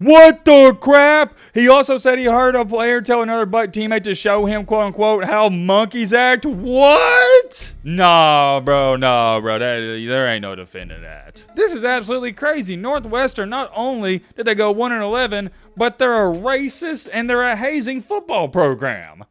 What the crap? He also said he heard a player tell another Buck teammate to show him, quote unquote, how monkeys act. What? Nah, bro. There ain't no defending that. This is absolutely crazy. Northwestern, not only did they go 1-11, but they're a racist and they're a hazing football program.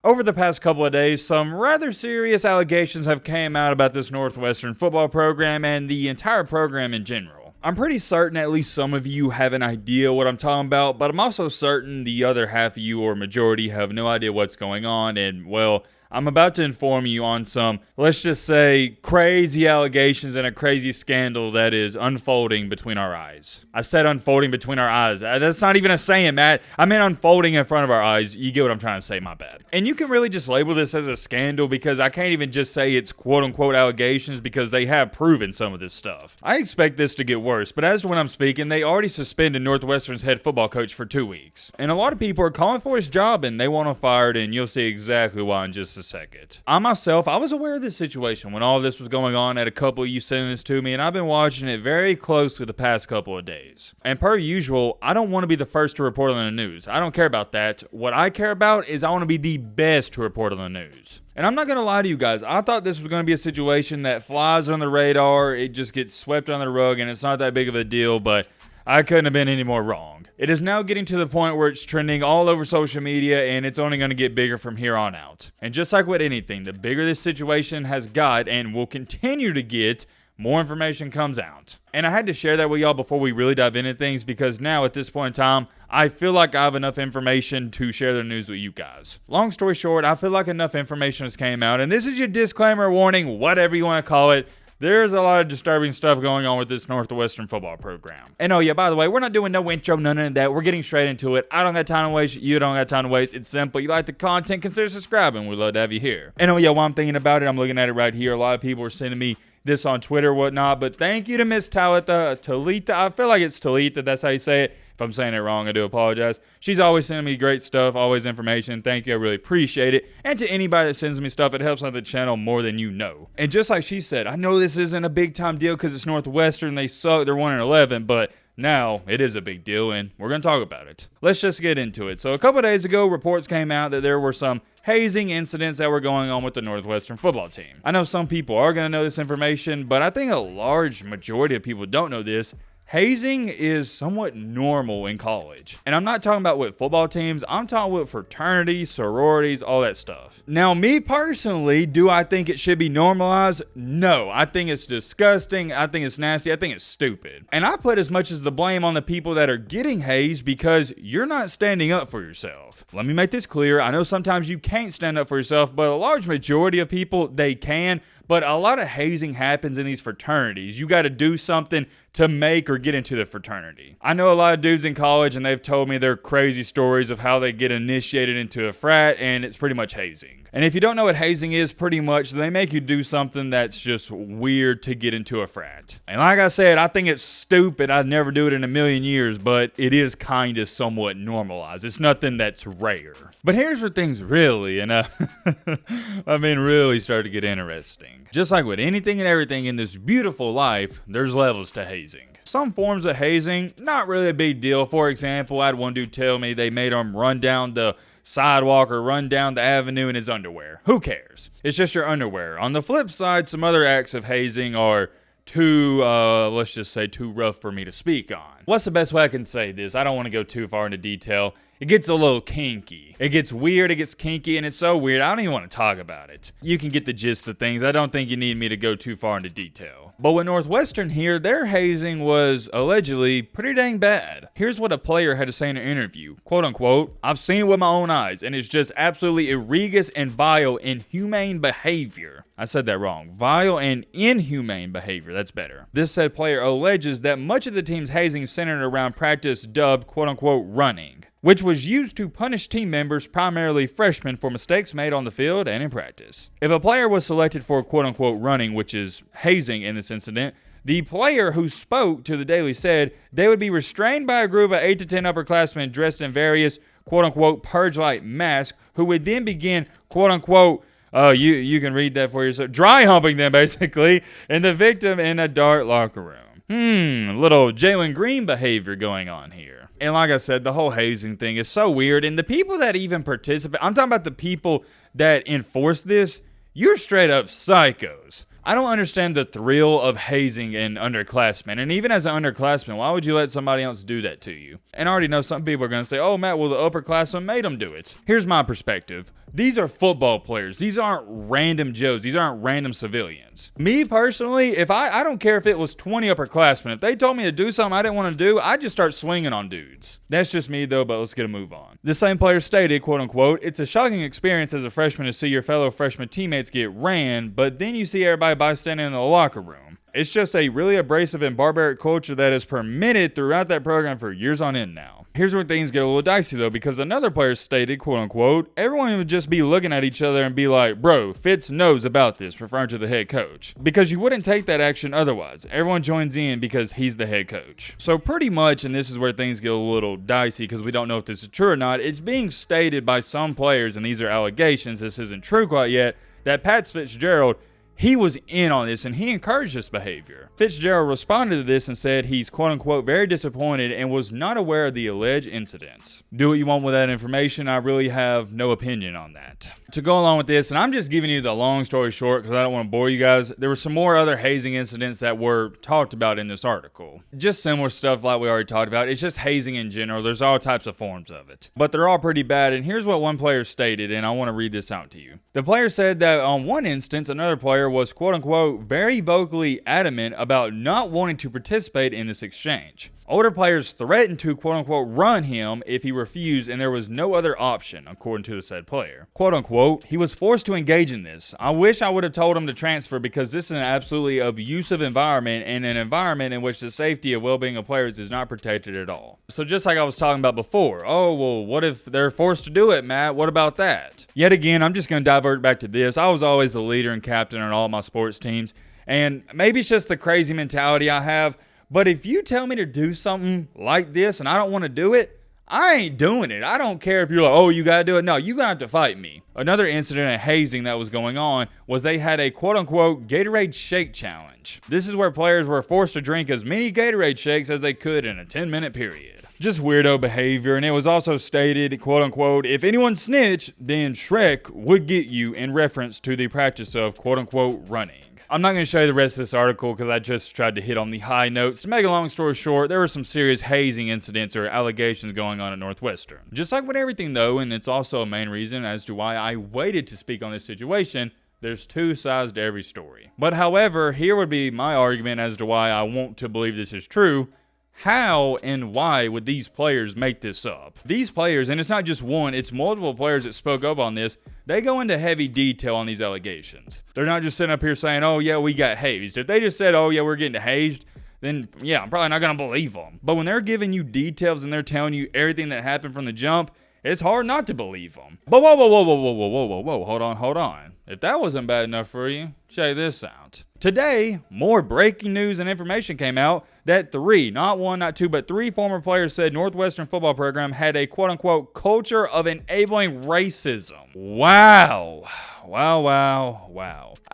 Over the past couple of days, some rather serious allegations have came out about this Northwestern football program and the entire program in general. I'm pretty certain at least some of you have an idea what I'm talking about, but I'm also certain the other half of you or majority have no idea what's going on, and well, I'm about to inform you on some, let's just say, crazy allegations and a crazy scandal that is unfolding between our eyes. I said unfolding between our eyes. That's not even a saying, Matt. I meant unfolding in front of our eyes. You get what I'm trying to say, my bad. And you can really just label this as a scandal because I can't even just say it's quote-unquote allegations because they have proven some of this stuff. I expect this to get worse, but as to when I'm speaking, they already suspended Northwestern's head football coach for 2 weeks. And a lot of people are calling for his job and they want him fired, and you'll see exactly why in just a second. I was aware of this situation when all of this was going on at a couple of you sending this to me, and I've been watching it very closely the past couple of days. And per usual, I don't want to be the first to report on the news. I don't care about that. What I care about is I want to be the best to report on the news. And I'm not going to lie to you guys, I thought this was going to be a situation that flies on the radar, it just gets swept under the rug, and it's not that big of a deal, but I couldn't have been any more wrong. It is now getting to the point where it's trending all over social media, and it's only going to get bigger from here on out. And just like with anything, the bigger this situation has got and will continue to get, more information comes out. And I had to share that with y'all before we really dive into things because now at this point in time, I feel like I have enough information to share the news with you guys. Long story short, I feel like enough information has came out, and this is your disclaimer, warning, whatever you want to call it. There's a lot of disturbing stuff going on with this Northwestern football program. And oh yeah, by the way, we're not doing no intro, none of that. We're getting straight into it. I don't got time to waste. You don't got time to waste. It's simple. You like the content, consider subscribing. We'd love to have you here. And oh yeah, while I'm thinking about it, I'm looking at it right here. A lot of people are sending me this on Twitter or whatnot, but thank you to Miss Talitha. I feel like it's Talitha. That's how you say it. If I'm saying it wrong, I do apologize. She's always sending me great stuff, always information. Thank you. I really appreciate it. And to anybody that sends me stuff, it helps out the channel more than you know. And just like she said, I know this isn't a big time deal because it's Northwestern. They suck. They're 1-11, but now it is a big deal, and we're going to talk about it. Let's just get into it. So a couple of days ago, reports came out that there were some hazing incidents that were going on with the Northwestern football team. I know some people are going to know this information, but I think a large majority of people don't know this. Hazing is somewhat normal in college. And I'm not talking about with football teams. I'm talking with fraternities, sororities, all that stuff. Now, me personally, do I think it should be normalized? No. I think it's disgusting. I think it's nasty. I think it's stupid. And I put as much as the blame on the people that are getting hazed because you're not standing up for yourself. Let me make this clear. I know sometimes you can't stand up for yourself, but a large majority of people, they can. But a lot of hazing happens in these fraternities. You got to do something to make or get into the fraternity. I know a lot of dudes in college, and they've told me their crazy stories of how they get initiated into a frat, and it's pretty much hazing. And if you don't know what hazing is, pretty much they make you do something that's just weird to get into a frat. And like I said, I think it's stupid. I'd never do it in a million years, but it is kind of somewhat normalized. It's nothing that's rare. But here's where things really, really start to get interesting. Just like with anything and everything in this beautiful life, there's levels to hazing. Some forms of hazing, not really a big deal. For example, I had one dude tell me they made him run down the sidewalk or run down the avenue in his underwear. Who cares? It's just your underwear. On the flip side, some other acts of hazing are too, let's just say, too rough for me to speak on. What's the best way I can say this? I don't want to go too far into detail. It gets a little kinky. It gets weird, it gets kinky, and it's so weird, I don't even want to talk about it. You can get the gist of things. I don't think you need me to go too far into detail. But with Northwestern here, their hazing was allegedly pretty dang bad. Here's what a player had to say in an interview. Quote unquote, "I've seen it with my own eyes, and it's just absolutely egregious and vile, inhumane behavior." I said that wrong. Vile and inhumane behavior. That's better. This said player alleges that much of the team's hazing centered around practice dubbed quote unquote running, which was used to punish team members, primarily freshmen, for mistakes made on the field and in practice. If a player was selected for quote-unquote running, which is hazing in this incident, the player who spoke to the Daily said they would be restrained by a group of 8 to 10 upperclassmen dressed in various quote-unquote purge-like masks who would then begin quote-unquote Oh, you can read that for yourself. Dry humping them, basically, and the victim in a dark locker room. Little Jalen Green behavior going on here. And like I said, the whole hazing thing is so weird. And the people that even participate, I'm talking about the people that enforce this, you're straight up psychos. I don't understand the thrill of hazing an underclassmen. And even as an underclassman, why would you let somebody else do that to you? And I already know some people are going to say, oh, Matt, well, the upperclassmen made them do it. Here's my perspective. These are football players. These aren't random Joes. These aren't random civilians. Me personally, if I don't care if it was 20 upperclassmen. If they told me to do something I didn't want to do, I'd just start swinging on dudes. That's just me, though, but let's get a move on. The same player stated, quote unquote, it's a shocking experience as a freshman to see your fellow freshman teammates get ran, but then you see everybody bystanding in the locker room. It's just a really abrasive and barbaric culture that is permitted throughout that program for years on end now. Here's where things get a little dicey though, because another player stated, quote unquote, everyone would just be looking at each other and be like, bro, Fitz knows about this, referring to the head coach. Because you wouldn't take that action otherwise. Everyone joins in because he's the head coach. So pretty much, and this is where things get a little dicey because we don't know if this is true or not, it's being stated by some players, and these are allegations, this isn't true quite yet, that Pat Fitzgerald, he was in on this and he encouraged this behavior. Fitzgerald responded to this and said he's quote unquote very disappointed and was not aware of the alleged incidents. Do what you want with that information. I really have no opinion on that. To go along with this, and I'm just giving you the long story short because I don't want to bore you guys, there were some more other hazing incidents that were talked about in this article. Just similar stuff like we already talked about. It's just hazing in general. There's all types of forms of it. But they're all pretty bad, and here's what one player stated, and I want to read this out to you. The player said that on one instance, another player was quote unquote very vocally adamant about not wanting to participate in this exchange. Older players threatened to quote unquote run him if he refused, and there was no other option, according to the said player. Quote unquote, he was forced to engage in this. I wish I would have told him to transfer because this is an absolutely abusive environment and an environment in which the safety and well-being of players is not protected at all. So just like I was talking about before, oh, well, what if they're forced to do it, Matt? What about that? Yet again, I'm just going to divert back to this. I was always the leader and captain on all my sports teams, and maybe it's just the crazy mentality I have. But if you tell me to do something like this and I don't want to do it, I ain't doing it. I don't care if you're like, oh, you got to do it. No, you're going to have to fight me. Another incident of hazing that was going on was they had a quote-unquote Gatorade shake challenge. This is where players were forced to drink as many Gatorade shakes as they could in a 10-minute period. Just weirdo behavior, and it was also stated, quote-unquote, if anyone snitched, then Shrek would get you in reference to the practice of quote-unquote running. I'm not going to show you the rest of this article because I just tried to hit on the high notes. To make a long story short, there were some serious hazing incidents or allegations going on at Northwestern. Just like with everything though, and it's also a main reason as to why I waited to speak on this situation, there's two sides to every story. But however, here would be my argument as to why I want to believe this is true. How and why would these players make this up? These players, and it's not just one, it's multiple players that spoke up on this, they go into heavy detail on these allegations. They're not just sitting up here saying, oh yeah, we got hazed. If they just said, oh yeah, we're getting hazed, then yeah, I'm probably not going to believe them. But when they're giving you details and they're telling you everything that happened from the jump, it's hard not to believe them. But whoa, hold on. If that wasn't bad enough for you, check this out. Today, more breaking news and information came out that three, not one, not two, but three former players said Northwestern football program had a quote-unquote culture of enabling racism. Wow.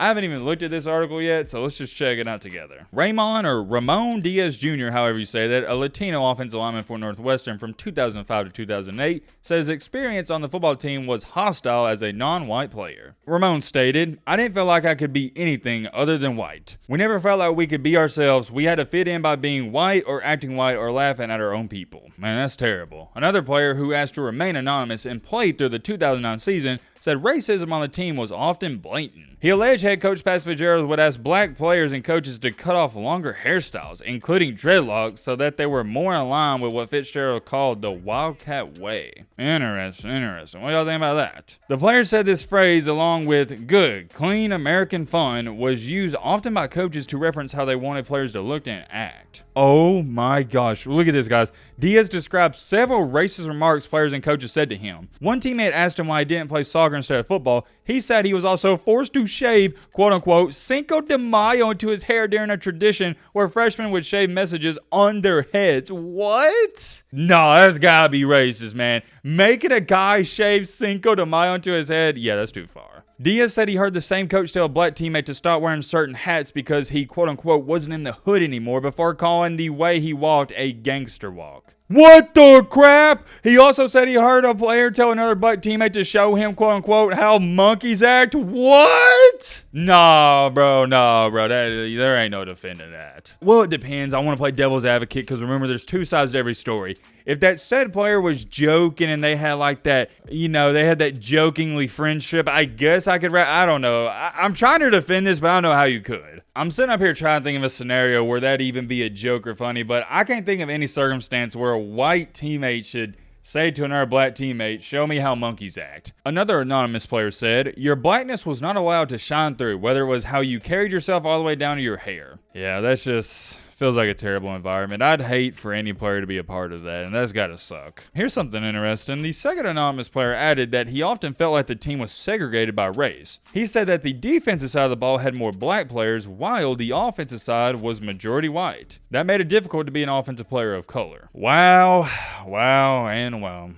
I haven't even looked at this article yet, so let's just check it out together. Ramon Diaz Jr., however you say that, a Latino offensive lineman for Northwestern from 2005 to 2008, says his experience on the football team was hostile as a non-white player. Ramon stated, I didn't feel like I could be anything other than white. We never felt like we could be ourselves. We had to fit in by being white or acting white or laughing at our own people. Man, that's terrible. Another player who asked to remain anonymous and played through the 2009 season said racism on the team was often blatant. He alleged head coach Pat Fitzgerald would ask black players and coaches to cut off longer hairstyles, including dreadlocks, so that they were more in line with what Fitzgerald called the Wildcat way. Interesting. What do y'all think about that? The player said this phrase, along with good, clean American fun, was used often by coaches to reference how they wanted players to look and act. Oh my gosh, look at this, guys. Diaz described several racist remarks players and coaches said to him. One teammate asked him why he didn't play soccer instead of football. He said he was also forced to shave, quote-unquote, Cinco de Mayo into his hair during a tradition where freshmen would shave messages on their heads. What? No, that's gotta be racist, man. Making a guy shave Cinco de Mayo into his head? Yeah, that's too far. Diaz said he heard the same coach tell a black teammate to stop wearing certain hats because he quote-unquote wasn't in the hood anymore before calling the way he walked a gangster walk. What the crap? He also said he heard a player tell another black teammate to show him, quote-unquote, how monkeys act. What? Nah, bro. There ain't no defending that. Well, it depends. I want to play devil's advocate because remember, there's two sides to every story. If that said player was joking and they had like that, they had that jokingly friendship, I guess I could, I don't know. I'm trying to defend this, but I don't know how you could. I'm sitting up here trying to think of a scenario where that'd even be a joke or funny, but I can't think of any circumstance where a white teammate should say to another black teammate, show me how monkeys act. Another anonymous player said, your blackness was not allowed to shine through, whether it was how you carried yourself all the way down to your hair. Yeah, that's just feels like a terrible environment. I'd hate for any player to be a part of that, and that's gotta suck. Here's something interesting. The second anonymous player added that he often felt like the team was segregated by race. He said that the defensive side of the ball had more black players, while the offensive side was majority white. That made it difficult to be an offensive player of color. Wow, and wow.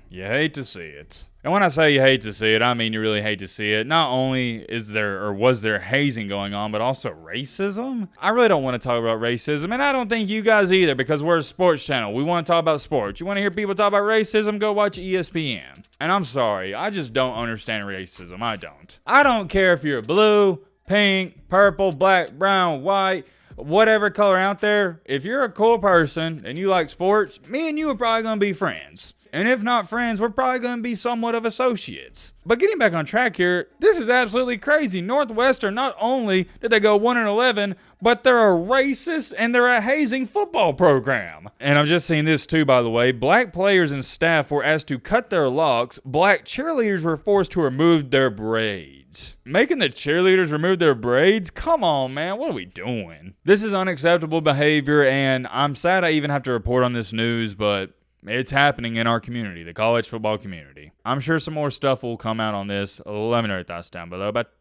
You hate to see it. And when I say you hate to see it, I mean you really hate to see it. Not only was there hazing going on, but also racism. I really don't want to talk about racism, and I don't think you guys either, because we're a sports channel. We want to talk about sports. You want to hear people talk about racism? Go watch ESPN. And I'm sorry, I just don't understand racism. I don't. I don't care if you're blue, pink, purple, black, brown, white, whatever color out there. If you're a cool person and you like sports, me and you are probably going to be friends. And if not friends, we're probably going to be somewhat of associates. But getting back on track here, this is absolutely crazy. Northwestern, not only did they go 1-11, but they're a racist and they're a hazing football program. And I'm just seeing this too, by the way. Black players and staff were asked to cut their locks. Black cheerleaders were forced to remove their braids. Making the cheerleaders remove their braids? Come on, man. What are we doing? This is unacceptable behavior, and I'm sad I even have to report on this news, but it's happening in our community, the college football community. I'm sure some more stuff will come out on this. Let me know your thoughts down below, but